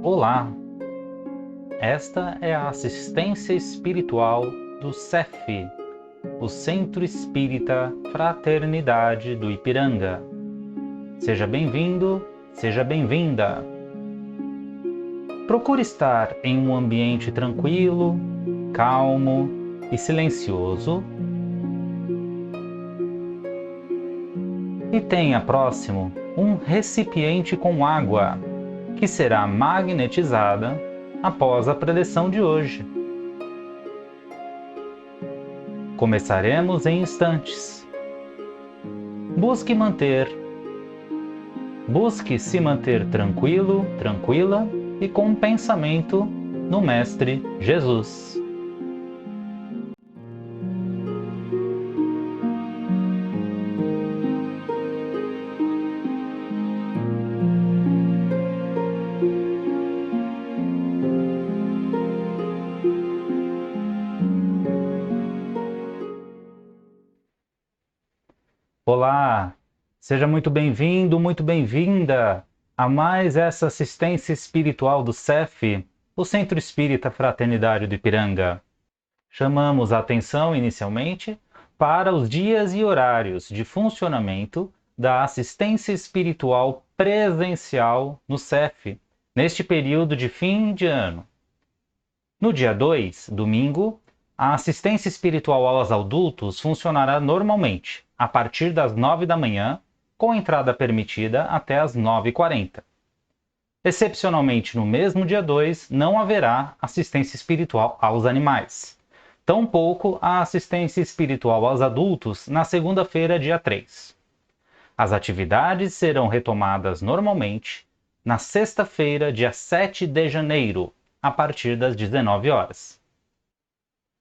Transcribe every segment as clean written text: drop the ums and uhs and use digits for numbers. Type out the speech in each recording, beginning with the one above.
Olá! Esta é a assistência espiritual do CEF, o Centro Espírita Fraternidade do Ipiranga. Seja bem-vindo, seja bem-vinda! Procure estar em um ambiente tranquilo, calmo e silencioso e tenha próximo um recipiente com água, que será magnetizada após a preleção de hoje. Começaremos em instantes. Busque se manter tranquilo, tranquila e com pensamento no Mestre Jesus. Olá! Seja muito bem-vindo, muito bem-vinda a mais essa assistência espiritual do CEF, o Centro Espírita Fraternidade do Ipiranga. Chamamos a atenção inicialmente para os dias e horários de funcionamento da assistência espiritual presencial no CEF, neste período de fim de ano. No dia 2, domingo, a assistência espiritual aos adultos funcionará normalmente, a partir das 9 da manhã, com entrada permitida até as 9h40. Excepcionalmente, no mesmo dia 2, não haverá assistência espiritual aos animais. Tampouco a assistência espiritual aos adultos na segunda-feira, dia 3. As atividades serão retomadas normalmente na sexta-feira, dia 7 de janeiro, a partir das 19 horas.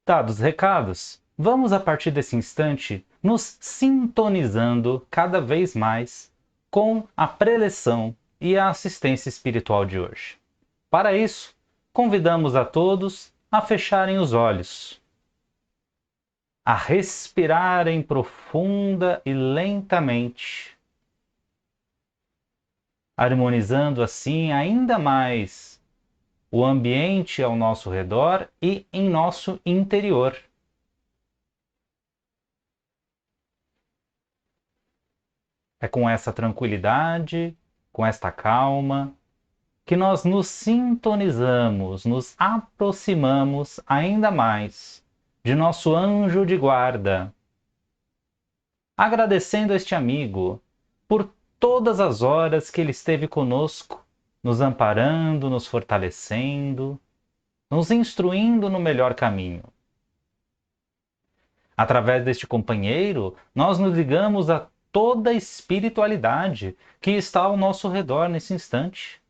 Dados os recados, vamos a partir desse instante nos sintonizando cada vez mais com a preleção e a assistência espiritual de hoje. Para isso, convidamos a todos a fecharem os olhos, a respirarem profunda e lentamente, harmonizando assim ainda mais o ambiente ao nosso redor e em nosso interior. É com essa tranquilidade, com esta calma, que nós nos sintonizamos, nos aproximamos ainda mais de nosso anjo de guarda, agradecendo a este amigo por todas as horas que ele esteve conosco, nos amparando, nos fortalecendo, nos instruindo no melhor caminho. Através deste companheiro, nós nos ligamos a toda a espiritualidade que está ao nosso redor nesse instante,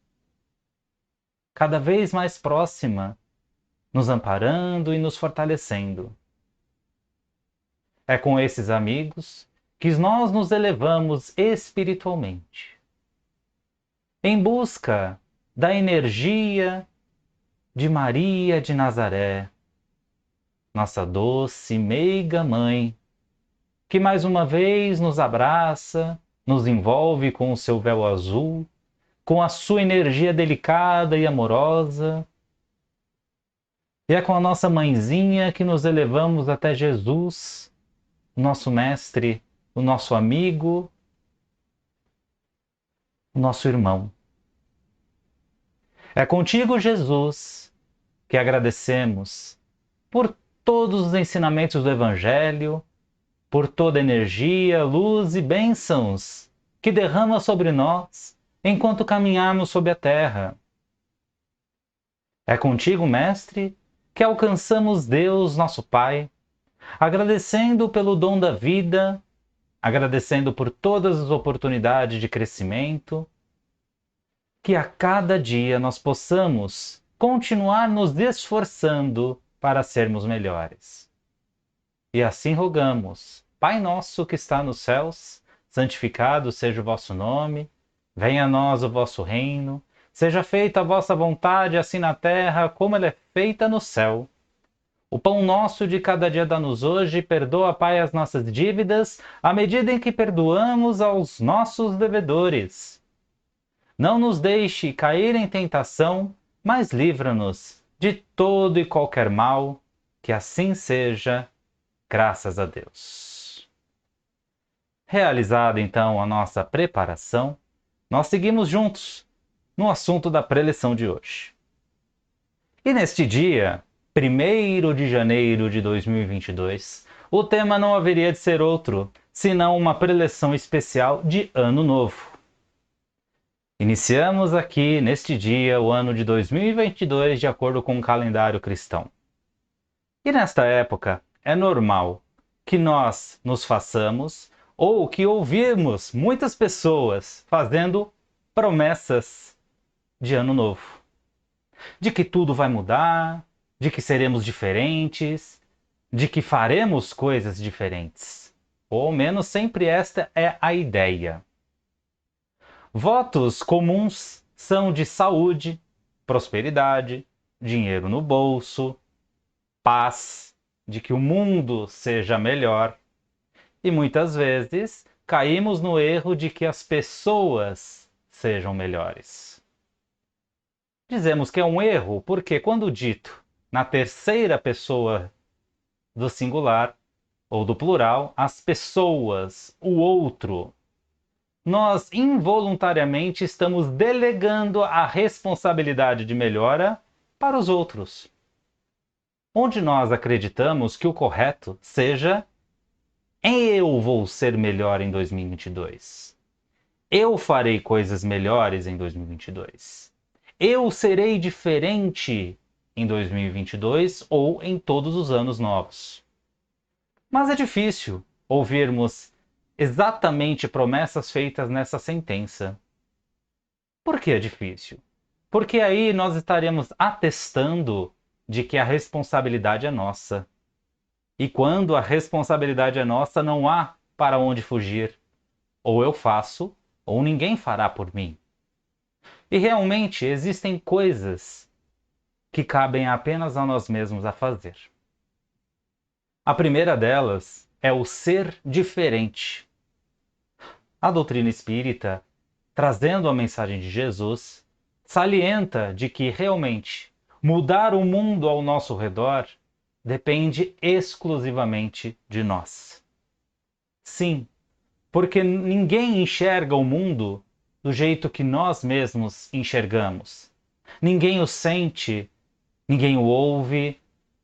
cada vez mais próxima, nos amparando e nos fortalecendo. É com esses amigos que nós nos elevamos espiritualmente, em busca da energia de Maria de Nazaré, nossa doce, meiga mãe, que mais uma vez nos abraça, nos envolve com o seu véu azul, com a sua energia delicada e amorosa. E é com a nossa mãezinha que nos elevamos até Jesus, o nosso mestre, o nosso amigo, o nosso irmão. É contigo, Jesus, que agradecemos por todos os ensinamentos do Evangelho, por toda energia, luz e bênçãos que derrama sobre nós enquanto caminhamos sobre a terra. É contigo, Mestre, que alcançamos Deus, nosso Pai, agradecendo pelo dom da vida, agradecendo por todas as oportunidades de crescimento, que a cada dia nós possamos continuar nos esforçando para sermos melhores. E assim rogamos, Pai nosso que está nos céus, santificado seja o vosso nome, venha a nós o vosso reino, seja feita a vossa vontade, assim na terra como ela é feita no céu. O pão nosso de cada dia dá-nos hoje, perdoa, Pai, as nossas dívidas, à medida em que perdoamos aos nossos devedores. Não nos deixe cair em tentação, mas livra-nos de todo e qualquer mal, que assim seja, graças a Deus. Realizada então a nossa preparação, nós seguimos juntos no assunto da preleção de hoje. E neste dia, 1º de janeiro de 2022, o tema não haveria de ser outro, senão uma preleção especial de Ano Novo. Iniciamos aqui, neste dia, o ano de 2022 de acordo com o calendário cristão. E nesta época, é normal que nós nos façamos ou que ouvimos muitas pessoas fazendo promessas de Ano Novo. De que tudo vai mudar, de que seremos diferentes, de que faremos coisas diferentes. Ou ao menos sempre esta é a ideia. Votos comuns são de saúde, prosperidade, dinheiro no bolso, paz, de que o mundo seja melhor. E muitas vezes caímos no erro de que as pessoas sejam melhores. Dizemos que é um erro porque, quando dito na terceira pessoa do singular ou do plural, as pessoas, o outro, nós involuntariamente estamos delegando a responsabilidade de melhora para os outros. Onde nós acreditamos que o correto seja: eu vou ser melhor em 2022. Eu farei coisas melhores em 2022. Eu serei diferente em 2022 ou em todos os anos novos. Mas é difícil ouvirmos exatamente promessas feitas nessa sentença. Por que é difícil? Porque aí nós estaremos atestando de que a responsabilidade é nossa. E quando a responsabilidade é nossa, não há para onde fugir. Ou eu faço, ou ninguém fará por mim. E realmente existem coisas que cabem apenas a nós mesmos a fazer. A primeira delas é o ser diferente. A doutrina espírita, trazendo a mensagem de Jesus, salienta de que realmente mudar o mundo ao nosso redor depende exclusivamente de nós. Sim, porque ninguém enxerga o mundo do jeito que nós mesmos enxergamos. Ninguém o sente, ninguém o ouve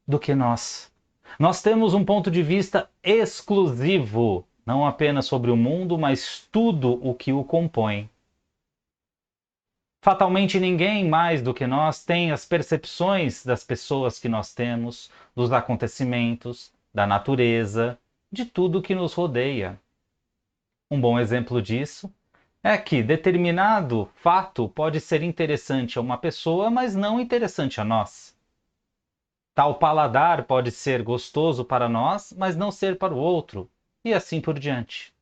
do que nós. Nós temos um ponto de vista exclusivo, não apenas sobre o mundo, mas tudo o que o compõe. Fatalmente ninguém mais do que nós tem as percepções das pessoas que nós temos, dos acontecimentos, da natureza, de tudo que nos rodeia. Um bom exemplo disso é que determinado fato pode ser interessante a uma pessoa, mas não interessante a nós. Tal paladar pode ser gostoso para nós, mas não ser para o outro, e assim por diante.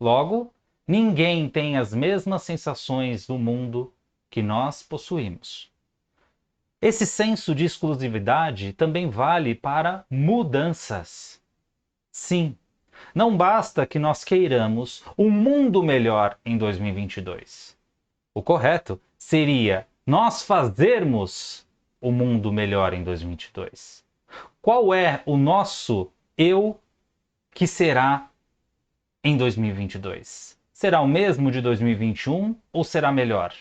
Logo, ninguém tem as mesmas sensações do mundo que nós possuímos. Esse senso de exclusividade também vale para mudanças. Sim, não basta que nós queiramos um mundo melhor em 2022. O correto seria nós fazermos o mundo melhor em 2022. Qual é o nosso eu que será em 2022? Será o mesmo de 2021 ou será melhor?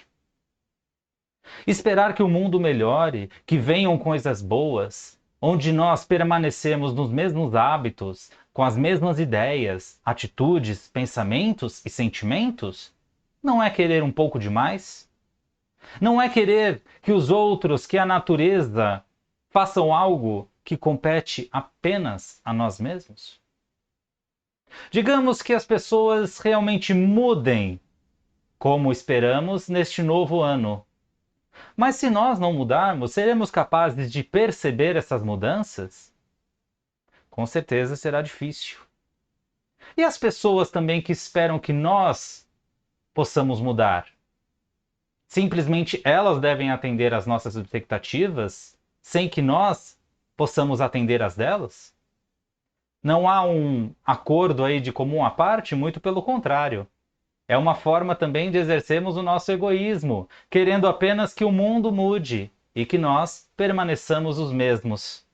Esperar que o mundo melhore, que venham coisas boas, onde nós permanecemos nos mesmos hábitos, com as mesmas ideias, atitudes, pensamentos e sentimentos, não é querer um pouco demais? Não é querer que os outros, que a natureza, façam algo que compete apenas a nós mesmos? Digamos que as pessoas realmente mudem, como esperamos neste novo ano. Mas se nós não mudarmos, seremos capazes de perceber essas mudanças? Com certeza será difícil. E as pessoas também que esperam que nós possamos mudar? Simplesmente elas devem atender às nossas expectativas, sem que nós possamos atender às delas? Não há um acordo aí de comum à parte? Muito pelo contrário. É uma forma também de exercermos o nosso egoísmo, querendo apenas que o mundo mude, e que nós permaneçamos os mesmos.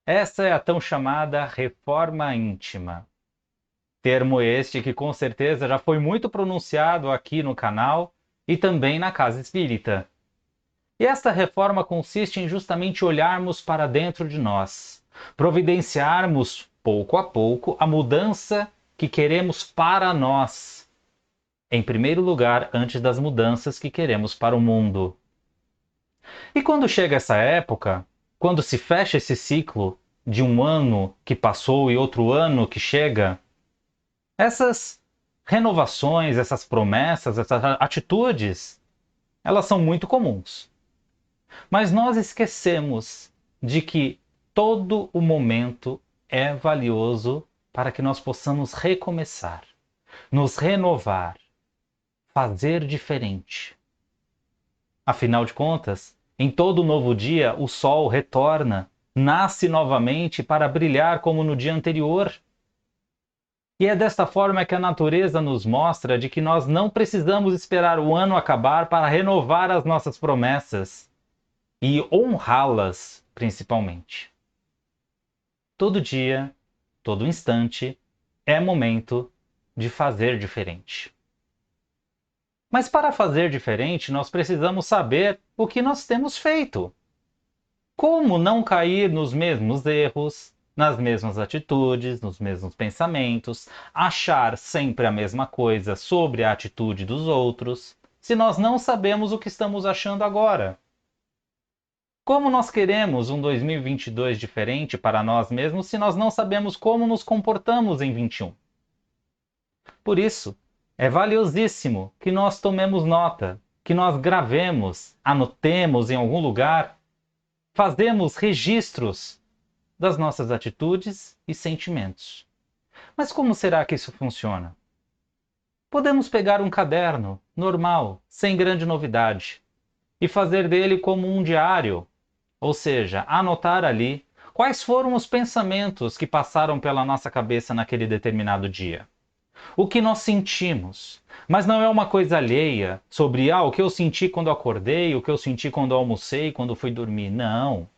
Essa é a tão chamada reforma íntima. Termo este que com certeza já foi muito pronunciado aqui no canal e também na Casa Espírita. E esta reforma consiste em justamente olharmos para dentro de nós, providenciarmos pouco a pouco a mudança que queremos para nós. Em primeiro lugar, antes das mudanças que queremos para o mundo. E quando chega essa época, quando se fecha esse ciclo de um ano que passou e outro ano que chega, essas renovações, essas promessas, essas atitudes, elas são muito comuns. Mas nós esquecemos de que todo o momento é valioso para que nós possamos recomeçar, nos renovar, fazer diferente. Afinal de contas, em todo novo dia, o sol retorna, nasce novamente para brilhar como no dia anterior. E é desta forma que a natureza nos mostra de que nós não precisamos esperar o ano acabar para renovar as nossas promessas e honrá-las, principalmente. Todo dia, todo instante, é momento de fazer diferente. Mas para fazer diferente, nós precisamos saber o que nós temos feito. Como não cair nos mesmos erros, nas mesmas atitudes, nos mesmos pensamentos, achar sempre a mesma coisa sobre a atitude dos outros, se nós não sabemos o que estamos achando agora? Como nós queremos um 2022 diferente para nós mesmos se nós não sabemos como nos comportamos em 21? Por isso, é valiosíssimo que nós tomemos nota, que nós gravemos, anotemos em algum lugar, fazemos registros das nossas atitudes e sentimentos. Mas como será que isso funciona? Podemos pegar um caderno normal, sem grande novidade, e fazer dele como um diário, ou seja, anotar ali quais foram os pensamentos que passaram pela nossa cabeça naquele determinado dia. O que nós sentimos, mas não é uma coisa alheia sobre o que eu senti quando acordei, o que eu senti quando almocei, quando fui dormir. Não.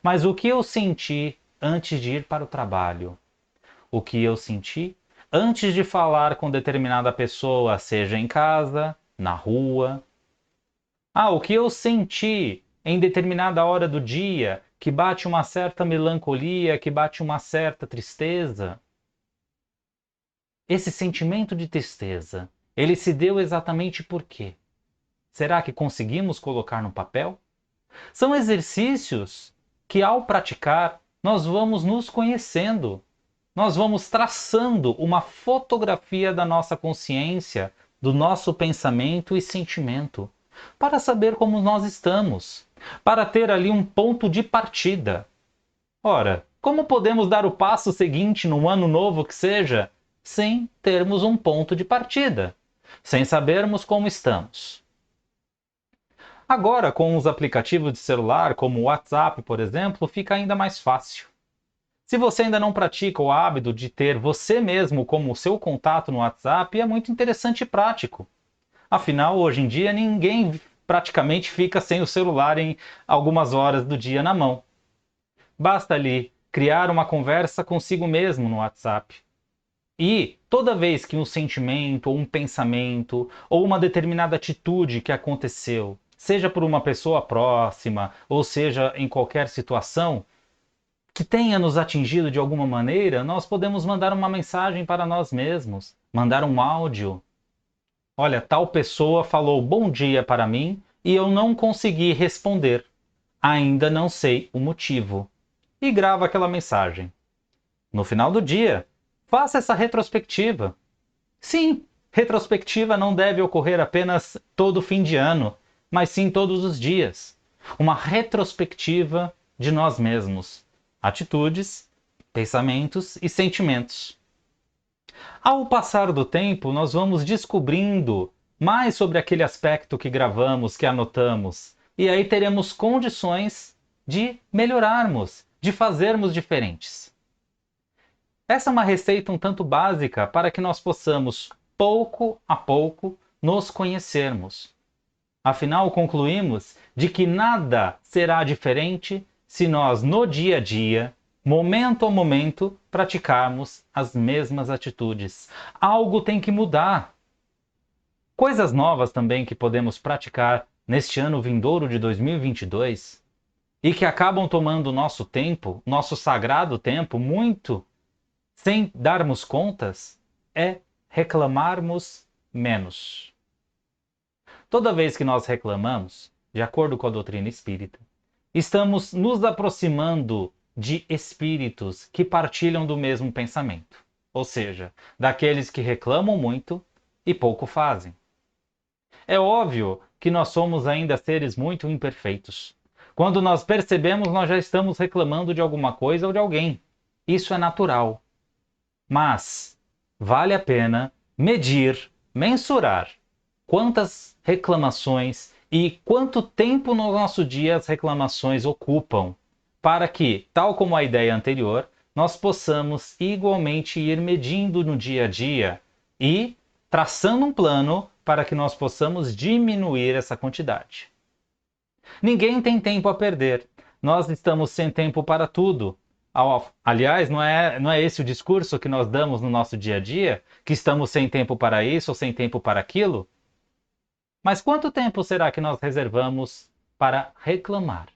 Mas o que eu senti antes de ir para o trabalho, o que eu senti antes de falar com determinada pessoa, seja em casa, na rua. O que eu senti em determinada hora do dia, que bate uma certa melancolia, que bate uma certa tristeza. Esse sentimento de tristeza, ele se deu exatamente por quê? Será que conseguimos colocar no papel? São exercícios que, ao praticar, nós vamos nos conhecendo. Nós vamos traçando uma fotografia da nossa consciência, do nosso pensamento e sentimento, para saber como nós estamos, para ter ali um ponto de partida. Ora, como podemos dar o passo seguinte num ano novo que seja, sem termos um ponto de partida, sem sabermos como estamos? Agora, com os aplicativos de celular, como o WhatsApp, por exemplo, fica ainda mais fácil. Se você ainda não pratica o hábito de ter você mesmo como seu contato no WhatsApp, é muito interessante e prático. Afinal, hoje em dia, ninguém praticamente fica sem o celular em algumas horas do dia na mão. Basta ali criar uma conversa consigo mesmo no WhatsApp. E toda vez que um sentimento, ou um pensamento, ou uma determinada atitude que aconteceu, seja por uma pessoa próxima, ou seja em qualquer situação, que tenha nos atingido de alguma maneira, nós podemos mandar uma mensagem para nós mesmos, mandar um áudio. Olha, tal pessoa falou bom dia para mim e eu não consegui responder. Ainda não sei o motivo. E grava aquela mensagem. No final do dia, faça essa retrospectiva. Sim, retrospectiva não deve ocorrer apenas todo fim de ano, mas sim todos os dias. Uma retrospectiva de nós mesmos. Atitudes, pensamentos e sentimentos. Ao passar do tempo, nós vamos descobrindo mais sobre aquele aspecto que gravamos, que anotamos, e aí teremos condições de melhorarmos, de fazermos diferentes. Essa é uma receita um tanto básica para que nós possamos, pouco a pouco, nos conhecermos. Afinal, concluímos de que nada será diferente se nós, no dia a dia, momento a momento, praticarmos as mesmas atitudes. Algo tem que mudar. Coisas novas também que podemos praticar neste ano vindouro de 2022 e que acabam tomando nosso tempo, nosso sagrado tempo, muito sem darmos contas, é reclamarmos menos. Toda vez que nós reclamamos, de acordo com a doutrina espírita, estamos nos aproximando de espíritos que partilham do mesmo pensamento, ou seja, daqueles que reclamam muito e pouco fazem. É óbvio que nós somos ainda seres muito imperfeitos. Quando nós percebemos, nós já estamos reclamando de alguma coisa ou de alguém. Isso é natural. Mas vale a pena medir, mensurar quantas reclamações e quanto tempo no nosso dia as reclamações ocupam, para que, tal como a ideia anterior, nós possamos igualmente ir medindo no dia a dia e traçando um plano para que nós possamos diminuir essa quantidade. Ninguém tem tempo a perder. Nós estamos sem tempo para tudo. Aliás, não é esse o discurso que nós damos no nosso dia a dia? Que estamos sem tempo para isso ou sem tempo para aquilo? Mas quanto tempo será que nós reservamos para reclamar?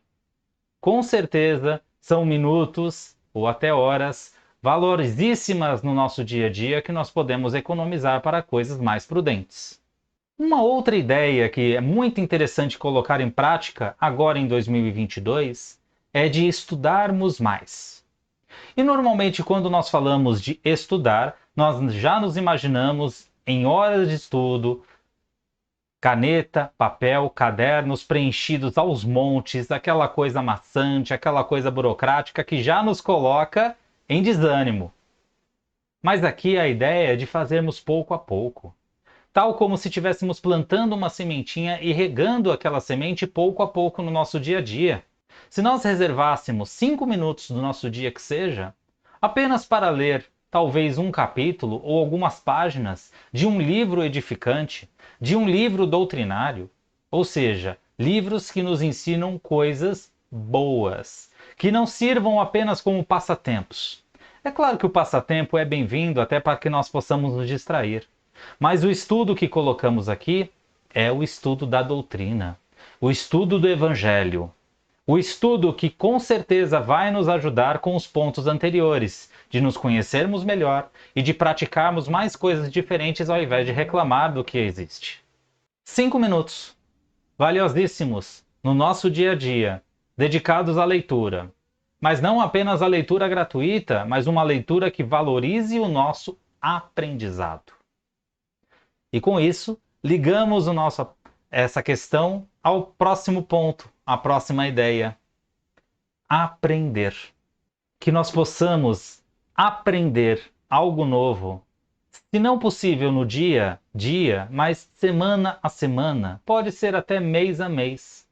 Com certeza são minutos ou até horas valorizíssimas no nosso dia a dia que nós podemos economizar para coisas mais prudentes. Uma outra ideia que é muito interessante colocar em prática agora em 2022 é de estudarmos mais. E normalmente quando nós falamos de estudar, nós já nos imaginamos em horas de estudo, caneta, papel, cadernos preenchidos aos montes, aquela coisa maçante, aquela coisa burocrática que já nos coloca em desânimo. Mas aqui a ideia é de fazermos pouco a pouco. Tal como se estivéssemos plantando uma sementinha e regando aquela semente pouco a pouco no nosso dia a dia. Se nós reservássemos 5 minutos do nosso dia que seja, apenas para ler talvez um capítulo ou algumas páginas de um livro edificante, de um livro doutrinário, ou seja, livros que nos ensinam coisas boas, que não sirvam apenas como passatempos. É claro que o passatempo é bem-vindo até para que nós possamos nos distrair, mas o estudo que colocamos aqui é o estudo da doutrina, o estudo do Evangelho, o estudo que com certeza vai nos ajudar com os pontos anteriores, de nos conhecermos melhor e de praticarmos mais coisas diferentes ao invés de reclamar do que existe. 5 minutos, valiosíssimos no nosso dia a dia, dedicados à leitura. Mas não apenas a leitura gratuita, mas uma leitura que valorize o nosso aprendizado. E com isso, ligamos essa questão ao próximo ponto, à próxima ideia. Aprender. Que nós possamos aprender algo novo, se não possível no dia a dia, mas semana a semana, pode ser até mês a mês.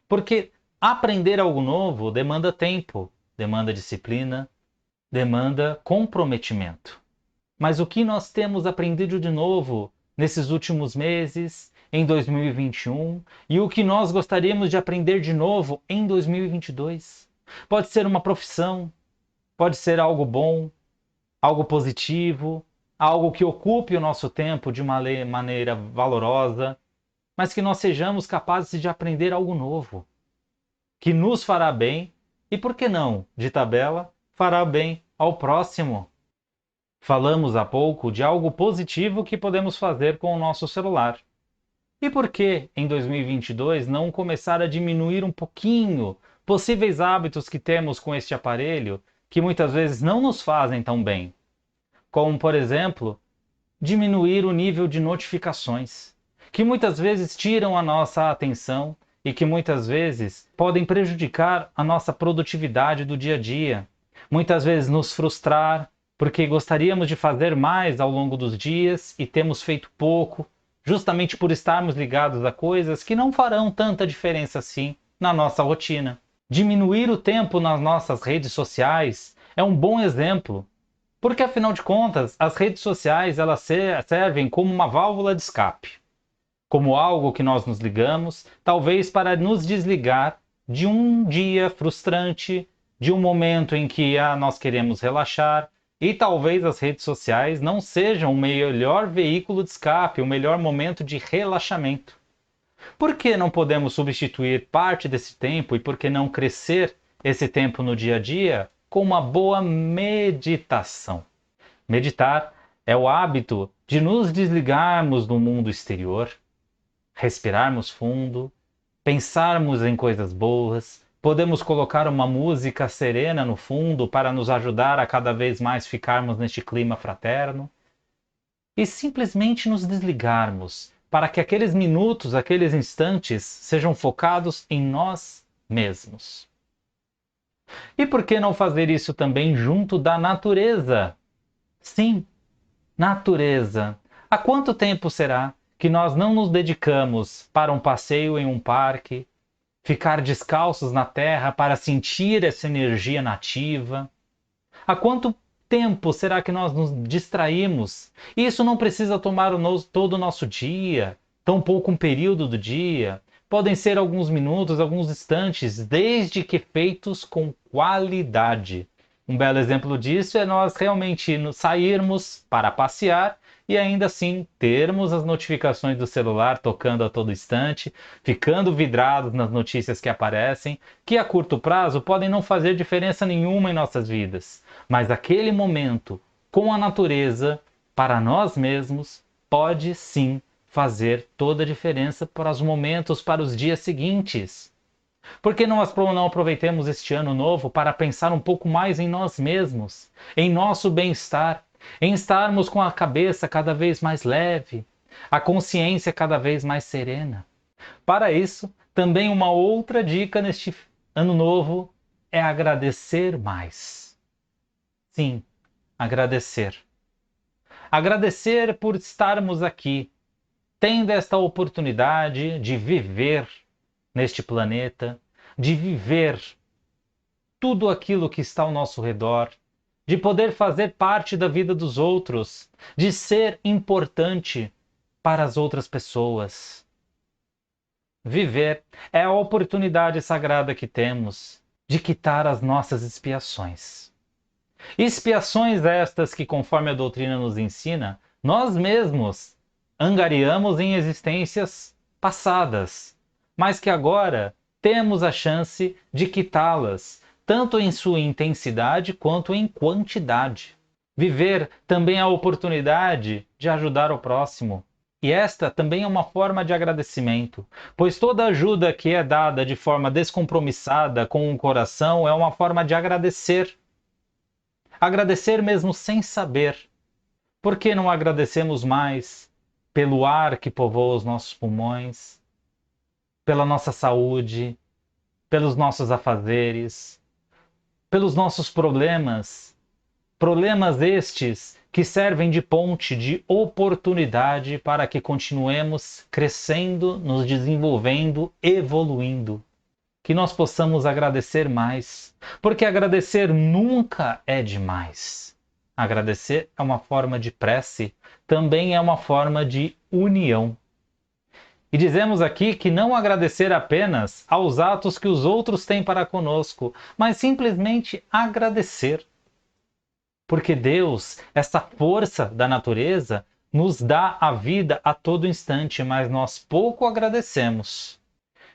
Porque aprender algo novo demanda tempo, demanda disciplina, demanda comprometimento. Mas o que nós temos aprendido de novo nesses últimos meses, em 2021, e o que nós gostaríamos de aprender de novo em 2022? Pode ser uma profissão, pode ser algo bom, algo positivo, algo que ocupe o nosso tempo de uma maneira valorosa, mas que nós sejamos capazes de aprender algo novo, que nos fará bem e, por que não, de tabela, fará bem ao próximo. Falamos há pouco de algo positivo que podemos fazer com o nosso celular. E por que, em 2022, não começar a diminuir um pouquinho possíveis hábitos que temos com este aparelho que muitas vezes não nos fazem tão bem? Como, por exemplo, diminuir o nível de notificações, que muitas vezes tiram a nossa atenção e que muitas vezes podem prejudicar a nossa produtividade do dia a dia. Muitas vezes nos frustrar, porque gostaríamos de fazer mais ao longo dos dias e temos feito pouco, justamente por estarmos ligados a coisas que não farão tanta diferença assim na nossa rotina. Diminuir o tempo nas nossas redes sociais é um bom exemplo, porque afinal de contas, as redes sociais elas servem como uma válvula de escape. como algo que nós nos ligamos, talvez para nos desligar de um dia frustrante, de um momento em que nós queremos relaxar, e talvez as redes sociais não sejam o melhor veículo de escape, o melhor momento de relaxamento. Por que não podemos substituir parte desse tempo e por que não crescer esse tempo no dia a dia com uma boa meditação? Meditar é o hábito de nos desligarmos do mundo exterior, respirarmos fundo, pensarmos em coisas boas, podemos colocar uma música serena no fundo para nos ajudar a cada vez mais ficarmos neste clima fraterno e simplesmente nos desligarmos para que aqueles minutos, aqueles instantes sejam focados em nós mesmos. E por que não fazer isso também junto da natureza? Sim, natureza. Há quanto tempo será que nós não nos dedicamos para um passeio em um parque, ficar descalços na terra para sentir essa energia nativa? Há quanto tempo será que nós nos distraímos? E isso não precisa tomar todo o nosso dia, tampouco um período do dia. Podem ser alguns minutos, alguns instantes, desde que feitos com qualidade. Um belo exemplo disso é nós realmente sairmos para passear e ainda assim termos as notificações do celular tocando a todo instante, ficando vidrados nas notícias que aparecem, que a curto prazo podem não fazer diferença nenhuma em nossas vidas. Mas aquele momento com a natureza, para nós mesmos, pode sim fazer toda a diferença para os momentos, para os dias seguintes. Por que não aproveitemos este ano novo para pensar um pouco mais em nós mesmos, em nosso bem-estar, em estarmos com a cabeça cada vez mais leve, a consciência cada vez mais serena? Para isso, também uma outra dica neste ano novo é agradecer mais. Sim, agradecer. Agradecer por estarmos aqui, tendo esta oportunidade de viver neste planeta, de viver tudo aquilo que está ao nosso redor, de poder fazer parte da vida dos outros, de ser importante para as outras pessoas. Viver é a oportunidade sagrada que temos de quitar as nossas expiações. Expiações estas que, conforme a doutrina nos ensina, nós mesmos angariamos em existências passadas, mas que agora temos a chance de quitá-las, tanto em sua intensidade quanto em quantidade. Viver também é a oportunidade de ajudar o próximo. E esta também é uma forma de agradecimento, pois toda ajuda que é dada de forma descompromissada com o coração é uma forma de agradecer. Agradecer mesmo sem saber. Por que não agradecemos mais pelo ar que povoa os nossos pulmões, pela nossa saúde, pelos nossos afazeres, pelos nossos problemas? Problemas estes que servem de ponte, de oportunidade para que continuemos crescendo, nos desenvolvendo, evoluindo. Que nós possamos agradecer mais, porque agradecer nunca é demais. Agradecer é uma forma de prece, também é uma forma de união. E dizemos aqui que não agradecer apenas aos atos que os outros têm para conosco, mas simplesmente agradecer. Porque Deus, essa força da natureza, nos dá a vida a todo instante, mas nós pouco agradecemos.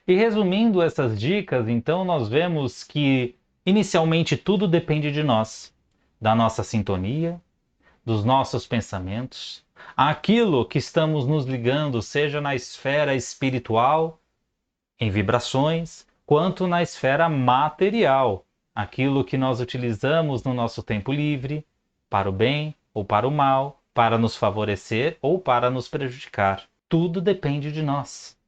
E resumindo essas dicas, então nós vemos que inicialmente tudo depende de nós, da nossa sintonia, dos nossos pensamentos, aquilo que estamos nos ligando, seja na esfera espiritual, em vibrações, quanto na esfera material, aquilo que nós utilizamos no nosso tempo livre, para o bem ou para o mal, para nos favorecer ou para nos prejudicar. Tudo depende de nós.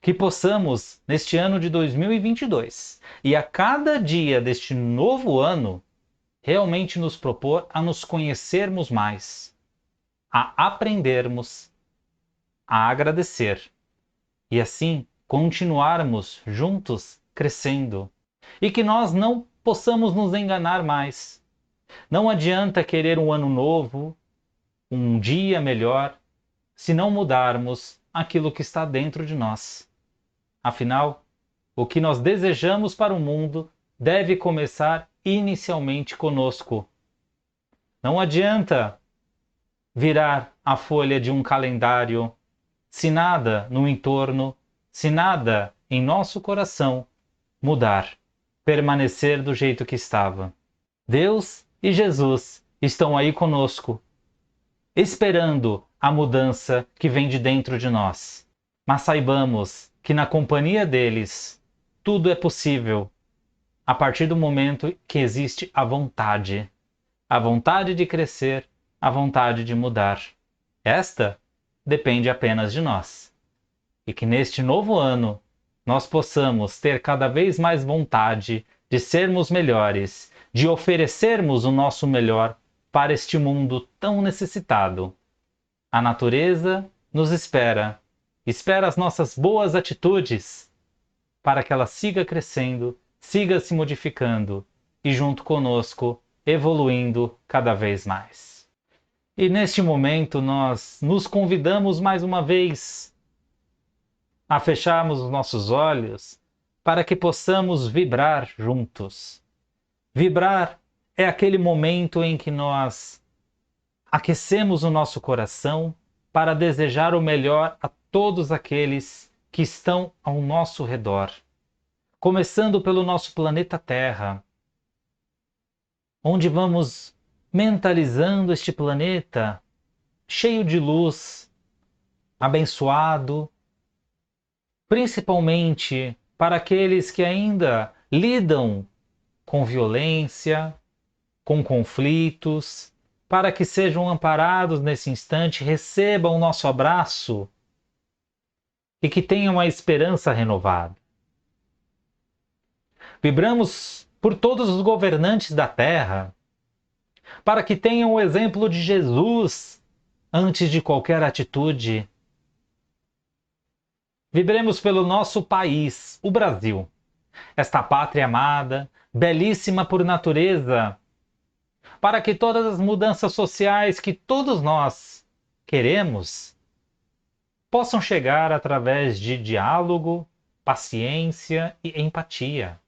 Que possamos, neste ano de 2022, e a cada dia deste novo ano, realmente nos propor a nos conhecermos mais, a aprendermos, a agradecer, e assim continuarmos juntos crescendo. E que nós não possamos nos enganar mais. Não adianta querer um ano novo, um dia melhor, se não mudarmos aquilo que está dentro de nós. Afinal, o que nós desejamos para o mundo deve começar inicialmente conosco. Não adianta virar a folha de um calendário se nada no entorno, se nada em nosso coração mudar, permanecer do jeito que estava. Deus e Jesus estão aí conosco, esperando a mudança que vem de dentro de nós. Mas saibamos que na companhia deles tudo é possível, a partir do momento que existe a vontade de crescer, a vontade de mudar. Esta depende apenas de nós. E que neste novo ano nós possamos ter cada vez mais vontade de sermos melhores, de oferecermos o nosso melhor para este mundo tão necessitado. A natureza nos espera as nossas boas atitudes para que ela siga crescendo, siga se modificando e junto conosco evoluindo cada vez mais. E neste momento nós nos convidamos mais uma vez a fecharmos os nossos olhos para que possamos vibrar juntos. Vibrar é aquele momento em que nós aquecemos o nosso coração para desejar o melhor a todos aqueles que estão ao nosso redor. Começando pelo nosso planeta Terra, onde vamos mentalizando este planeta cheio de luz, abençoado, principalmente para aqueles que ainda lidam com violência, com conflitos, para que sejam amparados nesse instante, recebam o nosso abraço e que tenham a esperança renovada. Vibramos por todos os governantes da Terra, para que tenham o exemplo de Jesus antes de qualquer atitude. Vibremos pelo nosso país, o Brasil, esta pátria amada, belíssima por natureza, para que todas as mudanças sociais que todos nós queremos possam chegar através de diálogo, paciência e empatia.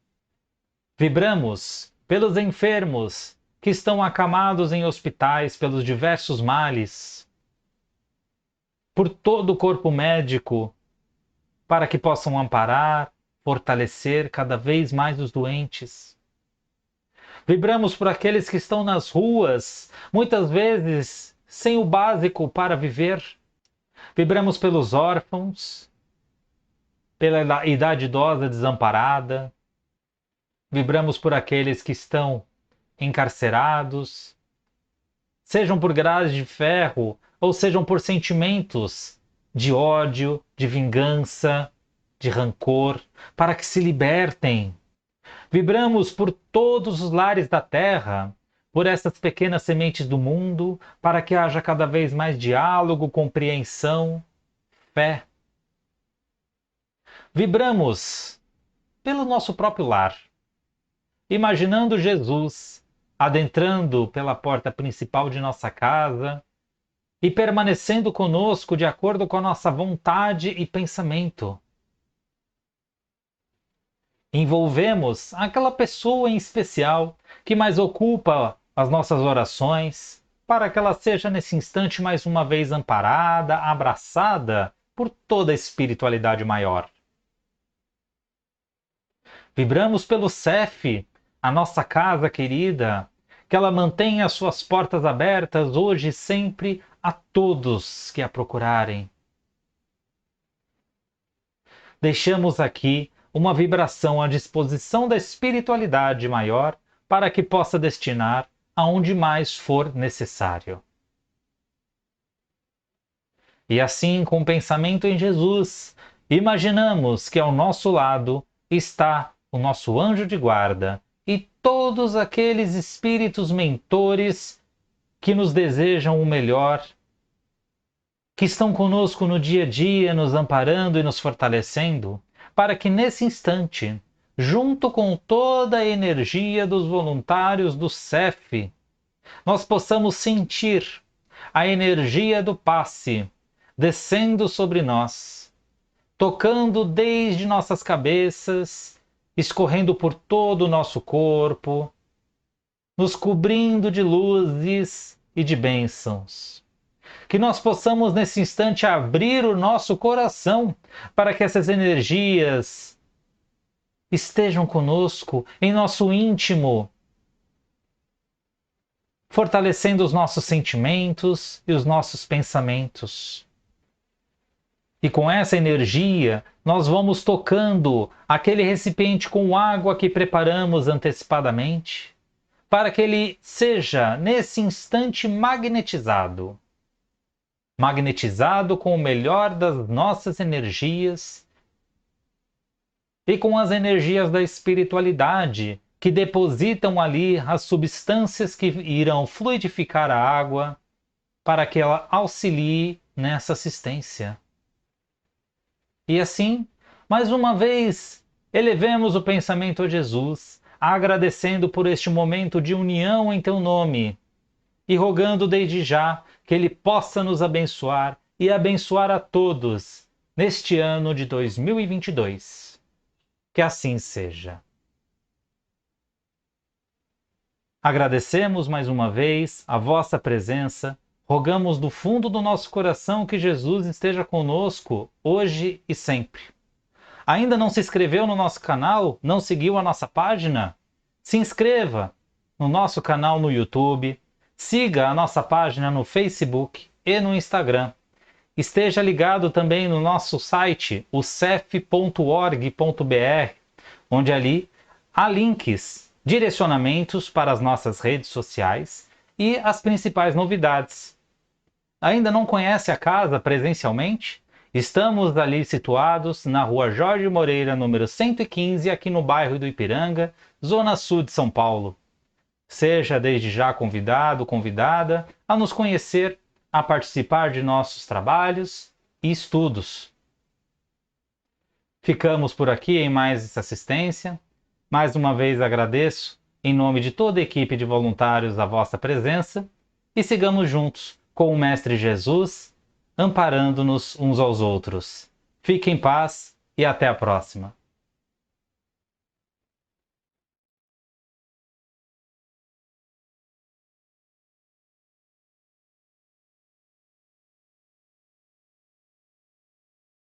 Vibramos pelos enfermos que estão acamados em hospitais pelos diversos males, por todo o corpo médico, para que possam amparar, fortalecer cada vez mais os doentes. Vibramos por aqueles que estão nas ruas, muitas vezes sem o básico para viver. Vibramos pelos órfãos, pela idade idosa desamparada. Vibramos por aqueles que estão encarcerados, sejam por grades de ferro ou sejam por sentimentos de ódio, de vingança, de rancor, para que se libertem. Vibramos por todos os lares da terra, por essas pequenas sementes do mundo, para que haja cada vez mais diálogo, compreensão, fé. Vibramos pelo nosso próprio lar, imaginando Jesus adentrando pela porta principal de nossa casa e permanecendo conosco de acordo com a nossa vontade e pensamento. Envolvemos aquela pessoa em especial que mais ocupa as nossas orações, para que ela seja nesse instante mais uma vez amparada, abraçada por toda a espiritualidade maior. Vibramos pelo CEF, a nossa casa querida, que ela mantenha suas portas abertas hoje e sempre a todos que a procurarem. Deixamos aqui uma vibração à disposição da espiritualidade maior para que possa destinar aonde mais for necessário. E assim, com o pensamento em Jesus, imaginamos que ao nosso lado está o nosso anjo de guarda e todos aqueles espíritos mentores que nos desejam o melhor, que estão conosco no dia a dia, nos amparando e nos fortalecendo, para que nesse instante, junto com toda a energia dos voluntários do CEF, nós possamos sentir a energia do passe, descendo sobre nós, tocando desde nossas cabeças, escorrendo por todo o nosso corpo, nos cobrindo de luzes e de bênçãos. Que nós possamos nesse instante abrir o nosso coração para que essas energias estejam conosco em nosso íntimo, fortalecendo os nossos sentimentos e os nossos pensamentos. E com essa energia, nós vamos tocando aquele recipiente com água que preparamos antecipadamente, para que ele seja, nesse instante, magnetizado. Magnetizado com o melhor das nossas energias e com as energias da espiritualidade, que depositam ali as substâncias que irão fluidificar a água para que ela auxilie nessa assistência. E assim, mais uma vez, elevemos o pensamento a Jesus, agradecendo por este momento de união em teu nome e rogando desde já que Ele possa nos abençoar e abençoar a todos neste ano de 2022. Que assim seja. Agradecemos mais uma vez a vossa presença, rogamos do fundo do nosso coração que Jesus esteja conosco hoje e sempre. Ainda não se inscreveu no nosso canal? Não seguiu a nossa página? Se inscreva no nosso canal no YouTube, siga a nossa página no Facebook e no Instagram. Esteja ligado também no nosso site, o cef.org.br, onde ali há links, direcionamentos para as nossas redes sociais e as principais novidades. Ainda não conhece a casa presencialmente? Estamos ali situados na rua Jorge Moreira, número 115, aqui no bairro do Ipiranga, zona sul de São Paulo. Seja desde já convidado, convidada a nos conhecer, a participar de nossos trabalhos e estudos. Ficamos por aqui em mais essa assistência. Mais uma vez agradeço, em nome de toda a equipe de voluntários, a vossa presença e sigamos juntos com o Mestre Jesus, amparando-nos uns aos outros. Fique em paz e até a próxima.